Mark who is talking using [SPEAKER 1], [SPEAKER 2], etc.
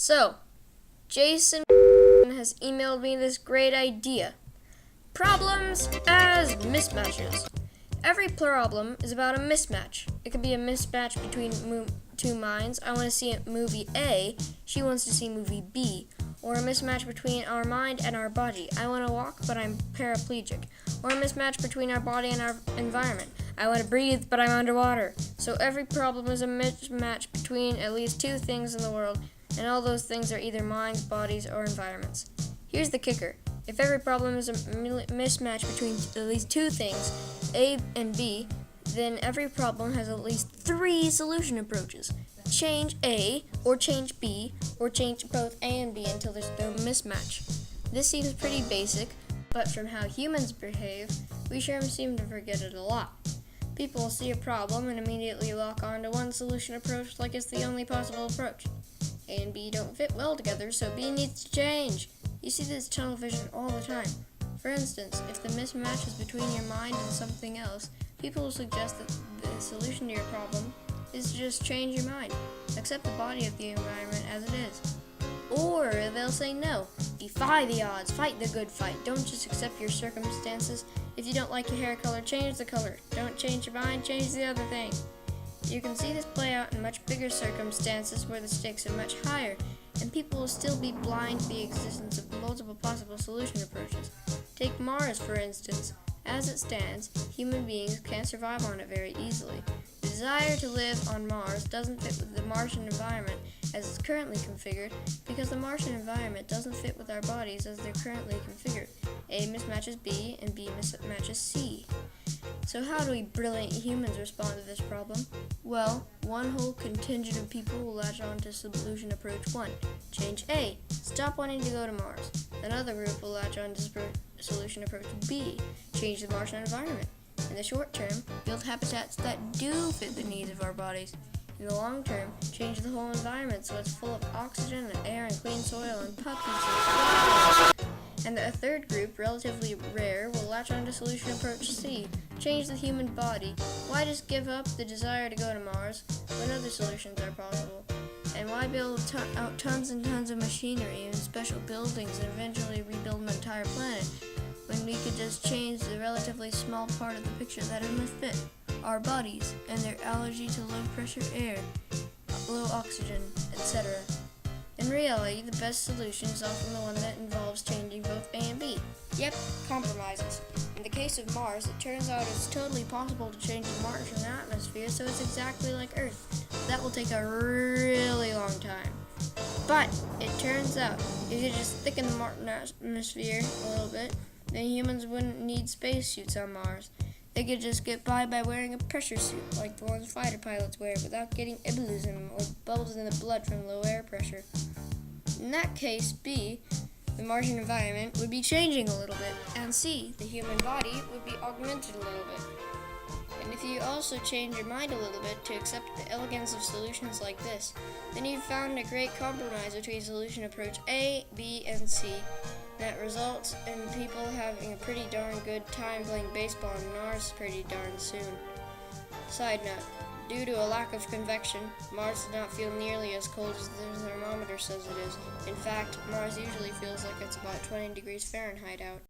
[SPEAKER 1] So, Jason has emailed me this great idea. Problems as mismatches. Every problem is about a mismatch. It could be a mismatch between two minds. I want to see movie A, she wants to see movie B. Or a mismatch between our mind and our body. I want to walk, but I'm paraplegic. Or a mismatch between our body and our environment. I want to breathe, but I'm underwater. So every problem is a mismatch between at least two things in the world, and all those things are either minds, bodies, or environments. Here's the kicker. If every problem is a mismatch between at least two things, A and B, then every problem has at least 3 solution approaches. Change A, or change B, or change both A and B until there's no mismatch. This seems pretty basic, but from how humans behave, we sure seem to forget it a lot. People will see a problem and immediately lock on to one solution approach like it's the only possible approach. A and B don't fit well together, so B needs to change. You see this tunnel vision all the time. For instance, if the mismatch is between your mind and something else, people will suggest that the solution to your problem is to just change your mind. Accept the body of the environment as it is. Or they'll say no. Defy the odds. Fight the good fight. Don't just accept your circumstances. If you don't like your hair color, change the color. Don't change your mind, change the other thing. You can see this play out in much bigger circumstances where the stakes are much higher, and people will still be blind to the existence of multiple possible solution approaches. Take Mars, for instance. As it stands, human beings can't survive on it very easily. The desire to live on Mars doesn't fit with the Martian environment as it's currently configured because the Martian environment doesn't fit with our bodies as they're currently configured. A mismatches B and B mismatches C. So how do we brilliant humans respond to this problem? Well, one whole contingent of people will latch on to solution approach 1. Change A. Stop wanting to go to Mars. Another group will latch on to solution approach B. Change the Martian environment. In the short term, build habitats that do fit the needs of our bodies. In the long term, change the whole environment so it's full of oxygen and air and clean soil and puppies and flowers. And a third group, relatively rare, will latch on to solution approach C. Change the human body. Why just give up the desire to go to Mars when other solutions are possible? And why build out tons and tons of machinery and special buildings and eventually rebuild an entire planet when we could just change the relatively small part of the picture that it must fit? Our bodies and their allergy to low pressure air, low oxygen, etc. In reality, the best solution is often the one that involves changing both A and B. Yep, compromises. In the case of Mars, it turns out it's totally possible to change the Martian atmosphere so it's exactly like Earth. That will take a really long time. But it turns out, if you just thicken the Martian atmosphere a little bit, then humans wouldn't need spacesuits on Mars. They could just get by wearing a pressure suit, like the ones fighter pilots wear, without getting embolism or bubbles in the blood from low air pressure. In that case, B, the Martian environment, would be changing a little bit, and C, the human body, would be augmented a little bit. And if you also change your mind a little bit to accept the elegance of solutions like this, then you've found a great compromise between solution approach A, B, and C that results in people having a pretty darn good time playing baseball on Mars pretty darn soon. Side note, due to a lack of convection, Mars does not feel nearly as cold as the thermometer says it is. In fact, Mars usually feels like it's about 20 degrees Fahrenheit out.